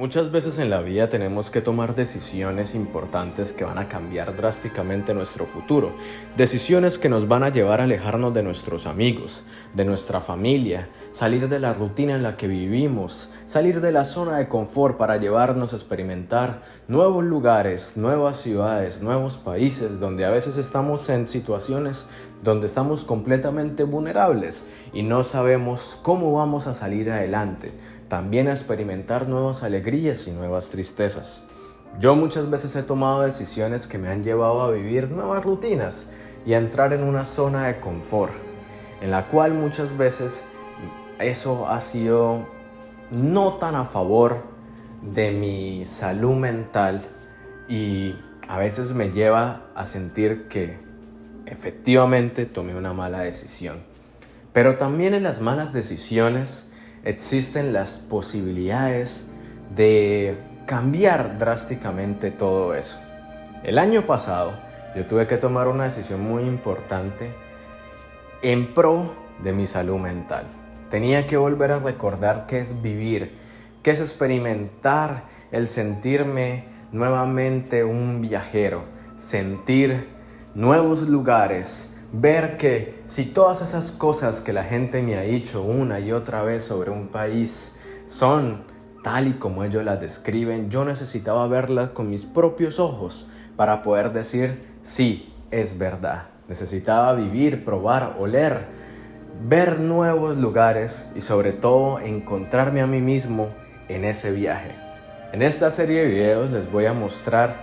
Muchas veces en la vida tenemos que tomar decisiones importantes que van a cambiar drásticamente nuestro futuro. Decisiones que nos van a llevar a alejarnos de nuestros amigos, de nuestra familia, salir de la rutina en la que vivimos, salir de la zona de confort para llevarnos a experimentar nuevos lugares, nuevas ciudades, nuevos países donde a veces estamos en situaciones donde estamos completamente vulnerables y no sabemos cómo vamos a salir adelante. También a experimentar nuevas alegrías y nuevas tristezas. Yo muchas veces he tomado decisiones que me han llevado a vivir nuevas rutinas y a entrar en una zona de confort, en la cual muchas veces eso ha sido no tan a favor de mi salud mental y a veces me lleva a sentir que efectivamente tomé una mala decisión. Pero también en las malas decisiones existen las posibilidades de cambiar drásticamente todo eso. El año pasado yo tuve que tomar una decisión muy importante en pro de mi salud mental. Tenía que volver a recordar qué es vivir, qué es experimentar el sentirme nuevamente un viajero, sentir nuevos lugares, ver que si todas esas cosas que la gente me ha dicho una y otra vez sobre un país son tal y como ellos las describen, yo necesitaba verlas con mis propios ojos para poder decir, sí, es verdad. Necesitaba vivir, probar, oler, ver nuevos lugares y sobre todo encontrarme a mí mismo en ese viaje. En esta serie de videos les voy a mostrar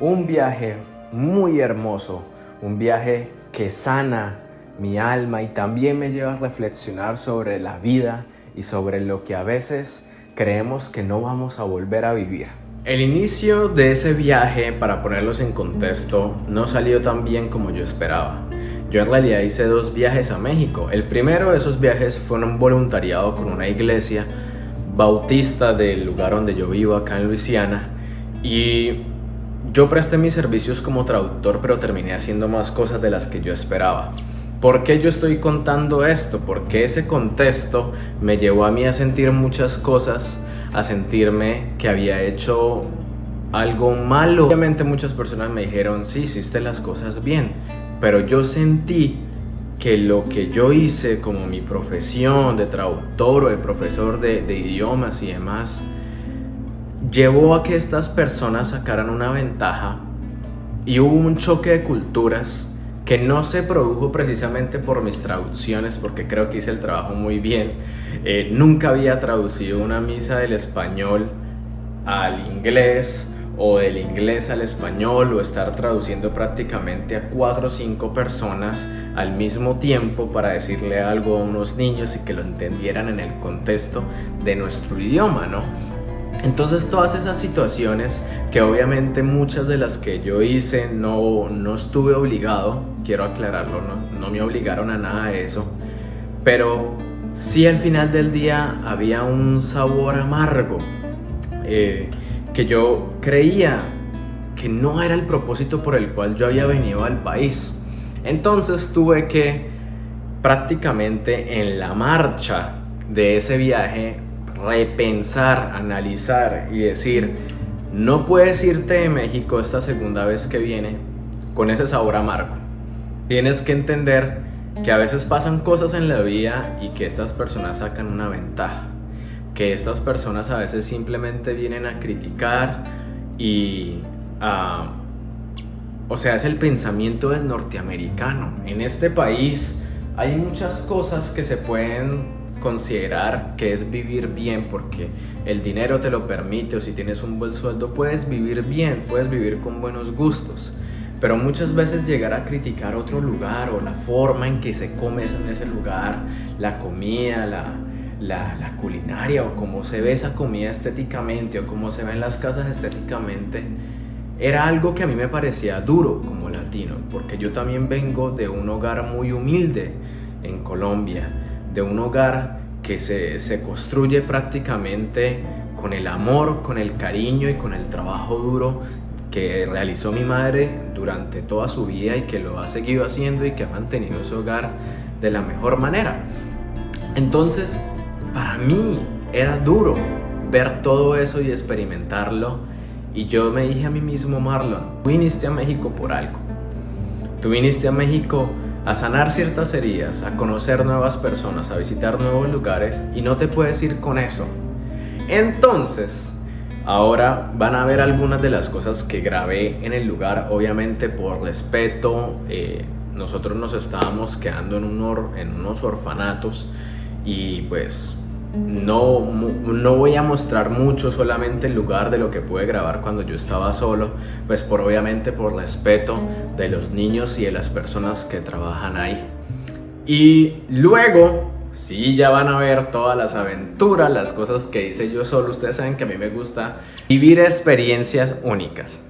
un viaje muy hermoso, un viaje que sana mi alma y también me lleva a reflexionar sobre la vida y sobre lo que a veces creemos que no vamos a volver a vivir. El inicio de ese viaje, para ponerlos en contexto, no salió tan bien como yo esperaba. Yo en realidad hice 2 viajes a México. El primero de esos viajes fue un voluntariado con una iglesia bautista del lugar donde yo vivo, acá en Luisiana, y yo presté mis servicios como traductor, pero terminé haciendo más cosas de las que yo esperaba. ¿Por qué yo estoy contando esto? Porque ese contexto me llevó a mí a sentir muchas cosas, a sentirme que había hecho algo malo. Obviamente muchas personas me dijeron, sí, hiciste las cosas bien, pero yo sentí que lo que yo hice como mi profesión de traductor o de profesor de idiomas y demás, llevó a que estas personas sacaran una ventaja y hubo un choque de culturas que no se produjo precisamente por mis traducciones, porque creo que hice el trabajo muy bien. Nunca había traducido una misa del español al inglés o del inglés al español o estar traduciendo prácticamente a 4 o 5 personas al mismo tiempo para decirle algo a unos niños y que lo entendieran en el contexto de nuestro idioma, ¿no? Entonces todas esas situaciones que obviamente muchas de las que yo hice no estuve obligado, quiero aclararlo, no me obligaron a nada de eso, pero sí al final del día había un sabor amargo que yo creía que no era el propósito por el cual yo había venido al país. Entonces tuve que prácticamente en la marcha de ese viaje repensar, analizar y decir, no puedes irte de México esta segunda vez que viene con ese sabor amargo. Tienes que entender que a veces pasan cosas en la vida y que estas personas sacan una ventaja, que estas personas a veces simplemente vienen a criticar y es el pensamiento del norteamericano. En este país hay muchas cosas que se pueden considerar que es vivir bien porque el dinero te lo permite, o si tienes un buen sueldo puedes vivir bien, puedes vivir con buenos gustos, pero muchas veces llegar a criticar otro lugar o la forma en que se come en ese lugar, la comida, la culinaria o cómo se ve esa comida estéticamente o cómo se ven las casas estéticamente, era algo que a mí me parecía duro como latino, porque yo también vengo de un hogar muy humilde en Colombia, de un hogar que se construye prácticamente con el amor, con el cariño y con el trabajo duro que realizó mi madre durante toda su vida y que lo ha seguido haciendo y que ha mantenido ese hogar de la mejor manera. Entonces, para mí era duro ver todo eso y experimentarlo. Y yo me dije a mí mismo, Marlon, tú viniste a México por algo. Tú viniste a México a sanar ciertas heridas, a conocer nuevas personas, a visitar nuevos lugares, y no te puedes ir con eso. Entonces, ahora van a ver algunas de las cosas que grabé en el lugar, obviamente por respeto. Nosotros nos estábamos quedando en unos orfanatos y pues no voy a mostrar mucho, solamente el lugar de lo que pude grabar cuando yo estaba solo, pues obviamente por respeto de los niños y de las personas que trabajan ahí. Y luego sí, ya van a ver todas las aventuras, las cosas que hice yo solo. Ustedes saben que a mí me gusta vivir experiencias únicas.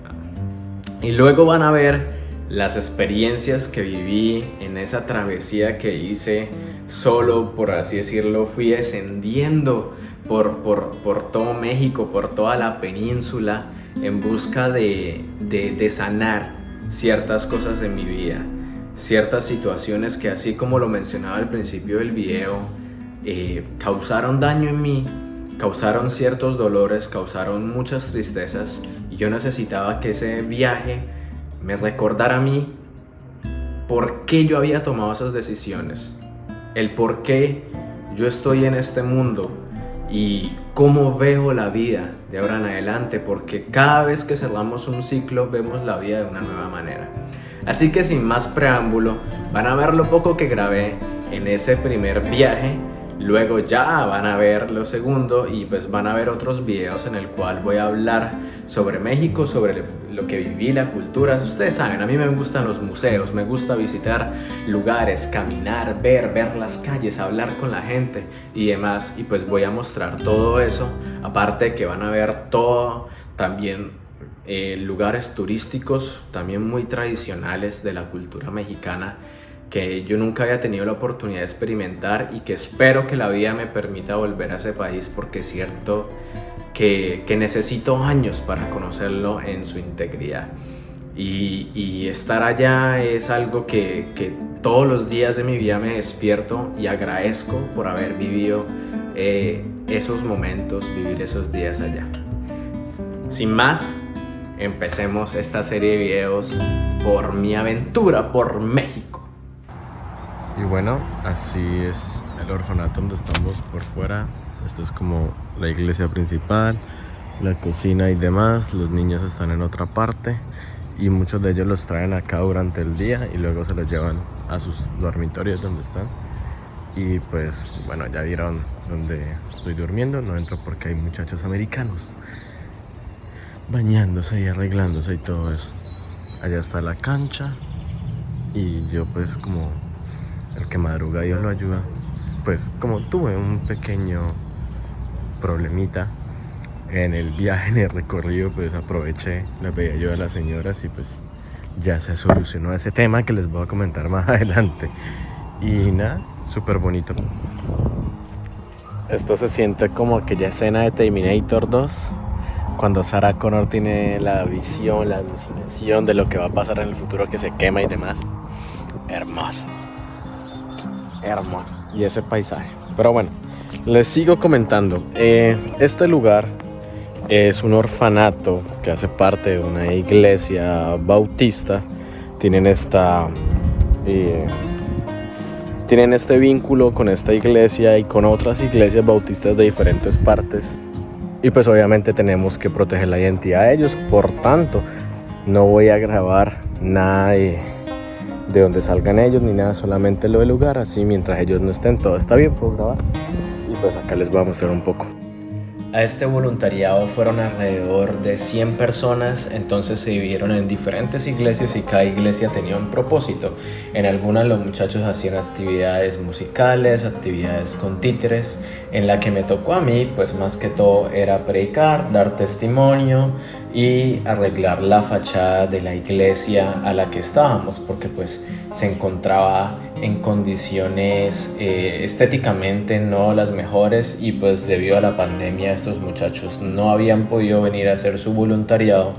Y luego van a ver las experiencias que viví en esa travesía que hice solo, por así decirlo. Fui descendiendo por todo México, por toda la península, en busca de sanar ciertas cosas de mi vida, ciertas situaciones que, así como lo mencionaba al principio del video, causaron daño en mí, causaron ciertos dolores, causaron muchas tristezas, y yo necesitaba que ese viaje me recordara a mí por qué yo había tomado esas decisiones, el por qué yo estoy en este mundo y cómo veo la vida de ahora en adelante, porque cada vez que cerramos un ciclo vemos la vida de una nueva manera. Así que sin más preámbulo, van a ver lo poco que grabé en ese primer viaje. Luego ya van a ver lo segundo, y pues van a ver otros videos en el cual voy a hablar sobre México, sobre lo que viví, la cultura. Ustedes saben, a mí me gustan los museos, me gusta visitar lugares, caminar, ver las calles, hablar con la gente y demás. Y pues voy a mostrar todo eso, aparte que van a ver todo también lugares turísticos también muy tradicionales de la cultura mexicana, que yo nunca había tenido la oportunidad de experimentar, y que espero que la vida me permita volver a ese país, porque es cierto que necesito años para conocerlo en su integridad. Y estar allá es algo que todos los días de mi vida me despierto y agradezco por haber vivido esos momentos, vivir esos días allá. Sin más, empecemos esta serie de videos por mi aventura por México. Y bueno, así es el orfanato donde estamos por fuera. Esto es como la iglesia principal, la cocina y demás. Los niños están en otra parte y muchos de ellos los traen acá durante el día y luego se los llevan a sus dormitorios donde están. Y pues bueno, ya vieron donde estoy durmiendo. No entro porque hay muchachos americanos bañándose y arreglándose y todo eso. Allá está la cancha, y yo pues como el que madruga Dios lo ayuda, pues como tuve un pequeño problemita en el viaje, en el recorrido, pues aproveché, les pedí ayuda a las señoras y pues ya se solucionó ese tema que les voy a comentar más adelante. Y nada, súper bonito. Esto se siente como aquella escena de Terminator 2, cuando Sarah Connor tiene la visión, la alucinación de lo que va a pasar en el futuro, que se quema y demás. Hermoso. Hermoso. Y ese paisaje. Pero bueno, les sigo comentando. Este lugar es un orfanato que hace parte de una iglesia bautista. Tienen este vínculo con esta iglesia y con otras iglesias bautistas de diferentes partes. Y pues obviamente tenemos que proteger la identidad de ellos. Por tanto, no voy a grabar nada de donde salgan ellos ni nada, solamente lo del lugar. Así mientras ellos no estén, todo está bien, puedo grabar. Y pues acá les voy a mostrar un poco. A este voluntariado fueron alrededor de 100 personas, entonces se dividieron en diferentes iglesias y cada iglesia tenía un propósito. En algunas los muchachos hacían actividades musicales, actividades con títeres. En la que me tocó a mí, pues más que todo era predicar, dar testimonio y arreglar la fachada de la iglesia a la que estábamos, porque pues se encontraba en condiciones estéticamente no las mejores, y pues debido a la pandemia estos muchachos no habían podido venir a hacer su voluntariado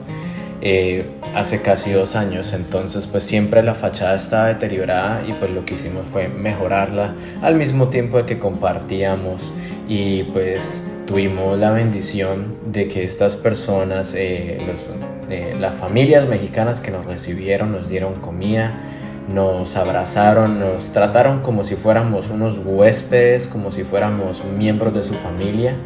hace casi 2 años. Entonces pues siempre la fachada estaba deteriorada, y pues lo que hicimos fue mejorarla al mismo tiempo de que compartíamos y pues tuvimos la bendición de que estas personas, las familias mexicanas que nos recibieron, nos dieron comida, nos abrazaron, nos trataron como si fuéramos unos huéspedes, como si fuéramos miembros de su familia.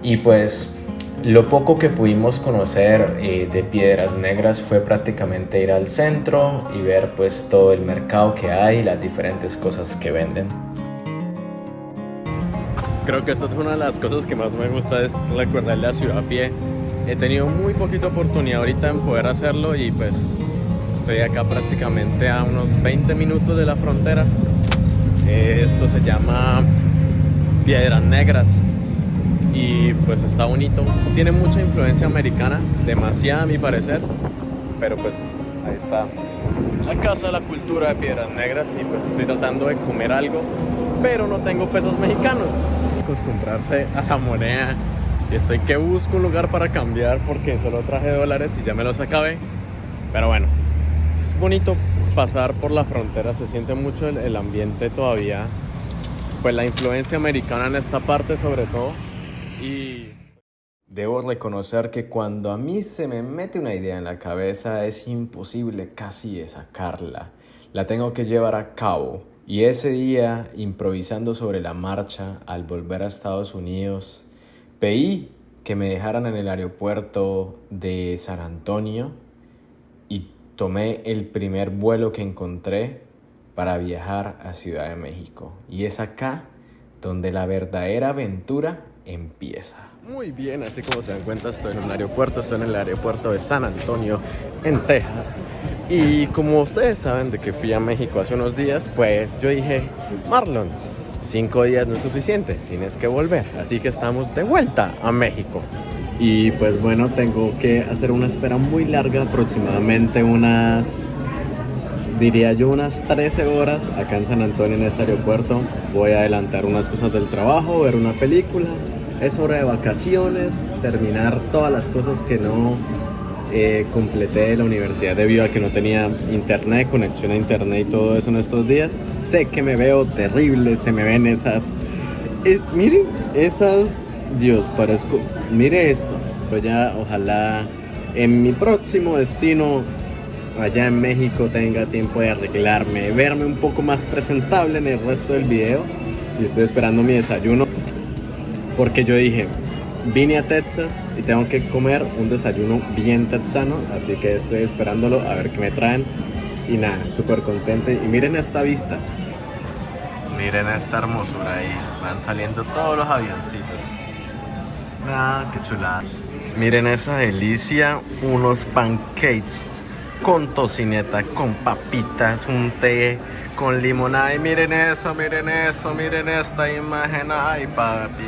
Y pues lo poco que pudimos conocer de Piedras Negras fue prácticamente ir al centro y ver pues todo el mercado que hay, las diferentes cosas que venden. Creo que esta es una de las cosas que más me gusta, es recorrer la ciudad a pie. He tenido muy poquita oportunidad ahorita en poder hacerlo y pues estoy acá prácticamente a unos 20 minutos de la frontera. Esto se llama Piedras Negras y pues está bonito. Tiene mucha influencia americana, demasiada a mi parecer, pero pues ahí está la Casa de la Cultura de Piedras Negras y pues estoy tratando de comer algo, pero no tengo pesos mexicanos. Acostumbrarse a la moneda y estoy que busco un lugar para cambiar porque solo traje dólares y ya me los acabé, pero bueno. Es bonito pasar por la frontera, se siente mucho el ambiente todavía, pues la influencia americana en esta parte sobre todo. Y debo reconocer que cuando a mí se me mete una idea en la cabeza es imposible casi de sacarla. La tengo que llevar a cabo. Y ese día, improvisando sobre la marcha al volver a Estados Unidos, pedí que me dejaran en el aeropuerto de San Antonio y tomé el primer vuelo que encontré para viajar a Ciudad de México. Y es acá donde la verdadera aventura empieza. Muy bien, así como se dan cuenta, estoy en un aeropuerto, estoy en el aeropuerto de San Antonio, en Texas. Y como ustedes saben de que fui a México hace unos días, pues yo dije, Marlon, 5 días no es suficiente, tienes que volver. Así que estamos de vuelta a México. Y pues bueno, tengo que hacer una espera muy larga, aproximadamente diría yo unas 13 horas acá en San Antonio en este aeropuerto. Voy a adelantar unas cosas del trabajo, ver una película. Es hora de vacaciones, terminar todas las cosas que no completé de la universidad debido a que no tenía internet, conexión a internet y todo eso en estos días. Sé que me veo terrible, se me ven esas... miren, esas... Dios, parezco... Mire esto, pero ya ojalá en mi próximo destino allá en México tenga tiempo de arreglarme, verme un poco más presentable en el resto del video. Y estoy esperando mi desayuno porque yo dije, vine a Texas y tengo que comer un desayuno bien texano, así que estoy esperándolo a ver qué me traen. Y nada, súper contento. Y miren esta vista, miren esta hermosura ahí, van saliendo todos los avioncitos. Ah, qué chulada. Miren esa delicia, unos pancakes con tocineta, con papitas, un té con limonada. Y miren eso, miren esta imagen. Ay, papi,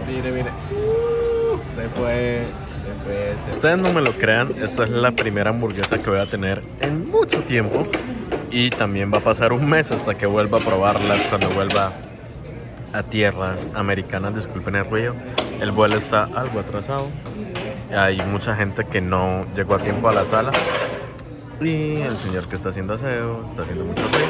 miren. Se fue. Ustedes no me lo crean, esta es la primera hamburguesa que voy a tener en mucho tiempo. Y también va a pasar un mes hasta que vuelva a probarlas cuando vuelva a tierras americanas. Disculpen el ruido. El vuelo está algo atrasado. Hay mucha gente que no llegó a tiempo a la sala. Y el señor que está haciendo aseo está haciendo mucho ruido.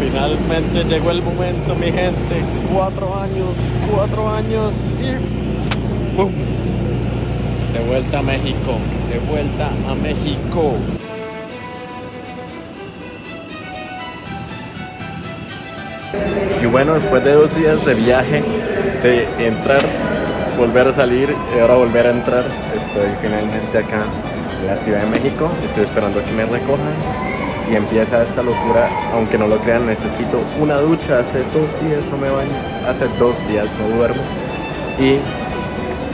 Finalmente llegó el momento, mi gente. 4 años y ¡pum! De vuelta a México, de vuelta a México. Y bueno, después de 2 días de viaje, de entrar, volver a salir y ahora volver a entrar, estoy finalmente acá en la Ciudad de México. Estoy esperando a que me recojan y empieza esta locura. Aunque no lo crean, necesito una ducha. Hace 2 días no me baño, hace 2 días no duermo. Y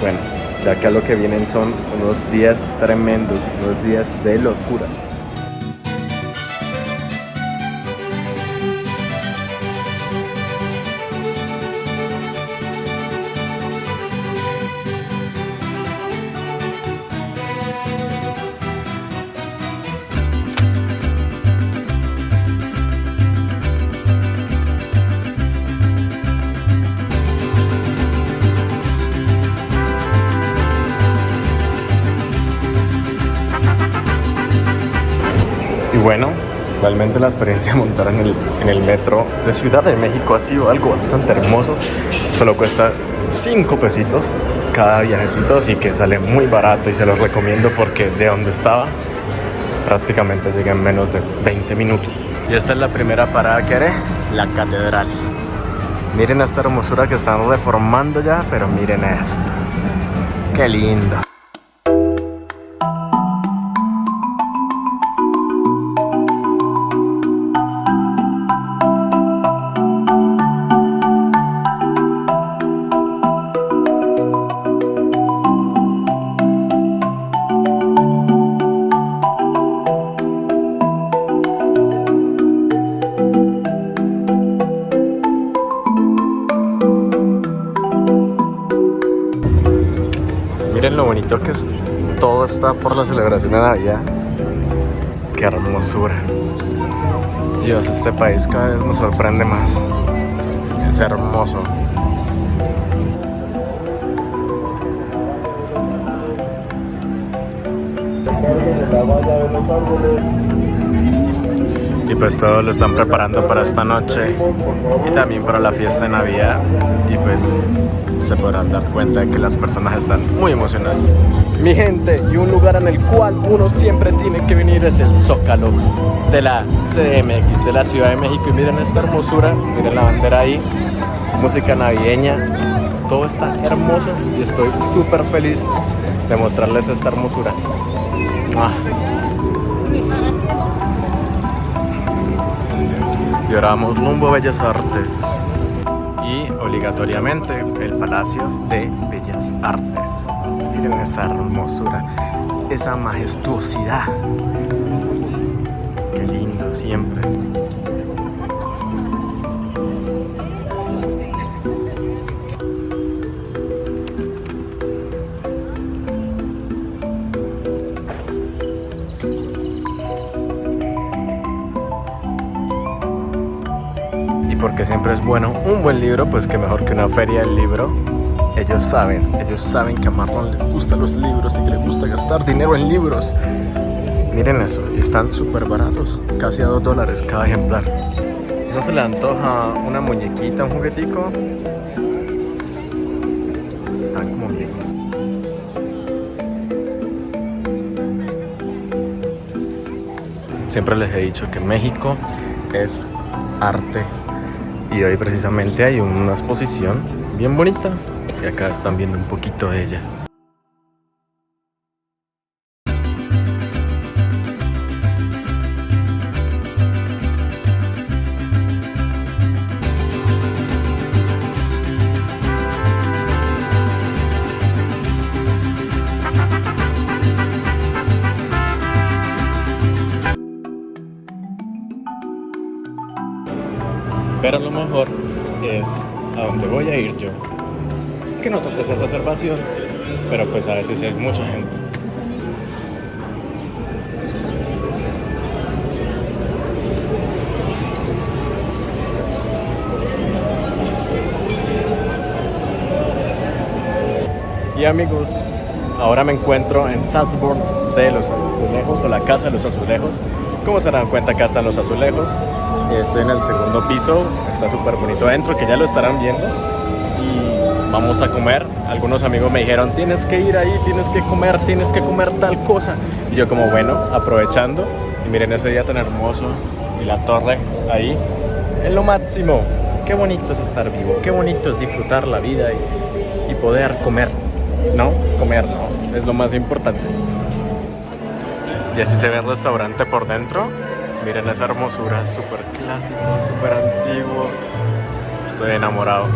bueno, de acá lo que vienen son unos días tremendos, unos días de locura. Realmente la experiencia de montar en el metro de Ciudad de México ha sido algo bastante hermoso. Solo cuesta 5 pesitos cada viajecito, así que sale muy barato y se los recomiendo porque de donde estaba prácticamente llegué en menos de 20 minutos. Y esta es la primera parada que haré, la catedral. Miren esta hermosura que están reformando ya, pero miren esto. ¡Qué lindo! Miren lo bonito que es, todo está por la celebración de Navidad. ¡Qué hermosura! Dios, este país cada vez me sorprende más. Es hermoso. Y pues todo lo están preparando para esta noche y también para la fiesta de Navidad. Y pues se podrán dar cuenta de que las personas están muy emocionadas. Mi gente, y un lugar en el cual uno siempre tiene que venir es el Zócalo de la CDMX, de la Ciudad de México. Y miren esta hermosura, miren la bandera ahí, música navideña, todo está hermoso y estoy súper feliz de mostrarles esta hermosura. Y ahora vamos rumbo a Bellas Artes y obligatoriamente el Palacio de Bellas Artes. Miren esa hermosura, esa majestuosidad. Qué lindo siempre. Porque siempre es bueno un buen libro, pues que mejor que una feria del libro. Ellos saben que a Marlon le gustan los libros y que le gusta gastar dinero en libros. Miren eso, están súper baratos, casi a $2 cada ejemplar. ¿No se le antoja una muñequita, un juguetico? Están como bien. Siempre les he dicho que México es arte. Y hoy precisamente hay una exposición bien bonita y acá están viendo un poquito de ella. Pero lo mejor es a donde voy a ir yo. Que no toque hacer reservación, pero pues a veces hay mucha gente. Y amigos, ahora me encuentro en Sanborns de los Azulejos, o la Casa de los Azulejos. Como se dan cuenta, acá están los azulejos. Estoy en el segundo piso, está súper bonito adentro, que ya lo estarán viendo. Y vamos a comer. Algunos amigos me dijeron, tienes que ir ahí, tienes que comer tal cosa. Y yo como, bueno, aprovechando. Y miren ese día tan hermoso y la torre ahí, es lo máximo. Qué bonito es estar vivo, qué bonito es disfrutar la vida y poder comer. No, comer no, es lo más importante. Y así se ve el restaurante por dentro. Miren esa hermosura, súper clásico, súper antiguo. Estoy enamorado.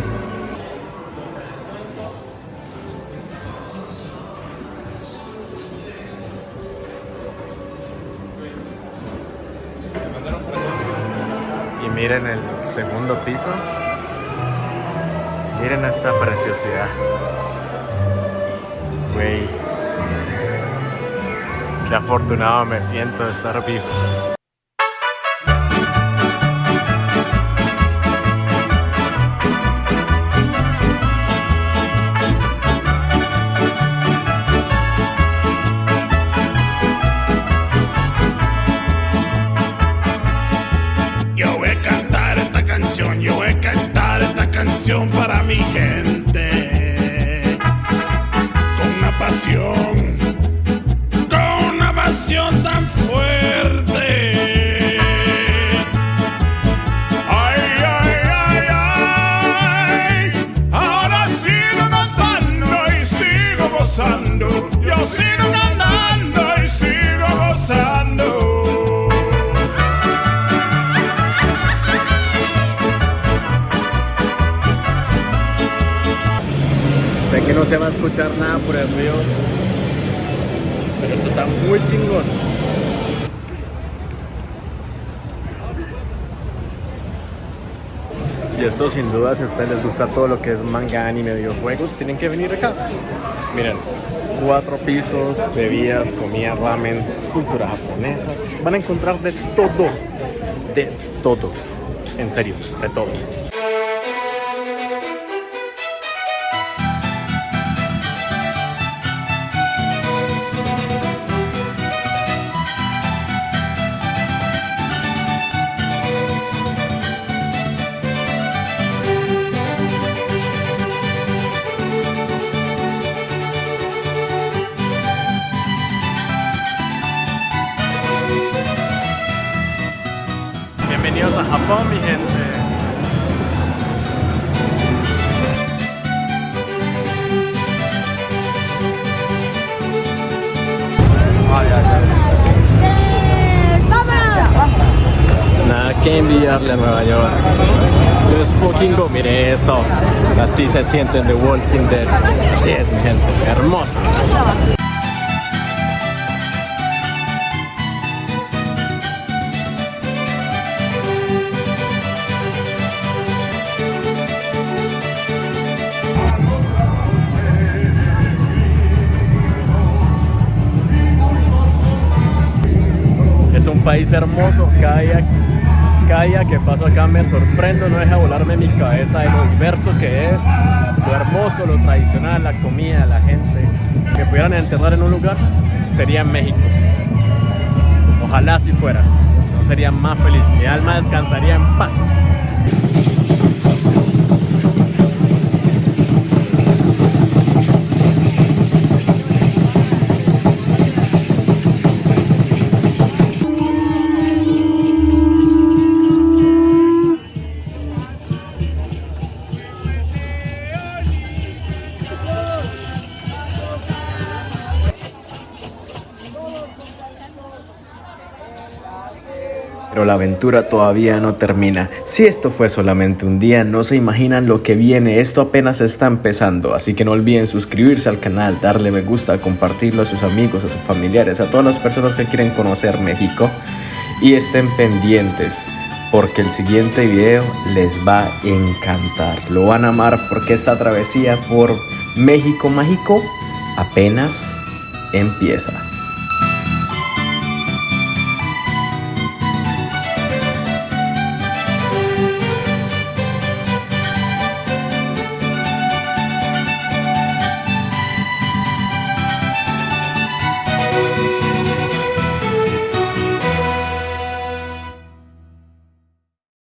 Y miren el segundo piso. Miren esta preciosidad. Güey. Qué afortunado me siento de estar vivo. canción para mi gente, con una pasión tan fuerte. Ay, ay, ay, ay, ahora sigo cantando y sigo gozando, yo sigo cantando y sigo gozando. Sé que no se va a escuchar nada por el río, pero esto está muy chingón. Y esto sin duda, si a ustedes les gusta todo lo que es manga, anime, videojuegos, tienen que venir acá. Miren, 4 pisos, bebidas, comida, ramen, cultura japonesa. Van a encontrar de todo, en serio, de todo. Bienvenidos a Japón, mi gente. Nada que envidiarle a Nueva York. Es fucking go, mire eso. Así se siente en The Walking Dead. Así es, mi gente. Hermoso. Es un país hermoso, cada día que paso acá me sorprendo, no deja volarme mi cabeza de lo diverso que es, lo hermoso, lo tradicional, la comida, la gente. Que pudieran enterrar en un lugar, sería en México. Ojalá así fuera, no sería más feliz, mi alma descansaría en paz. Pero la aventura todavía no termina. Si esto fue solamente un día, no se imaginan lo que viene. Esto apenas está empezando, así que no olviden suscribirse al canal, darle me gusta, compartirlo a sus amigos, a sus familiares, a todas las personas que quieren conocer México. Y estén pendientes, porque el siguiente video les va a encantar. Lo van a amar porque esta travesía por México mágico apenas empieza.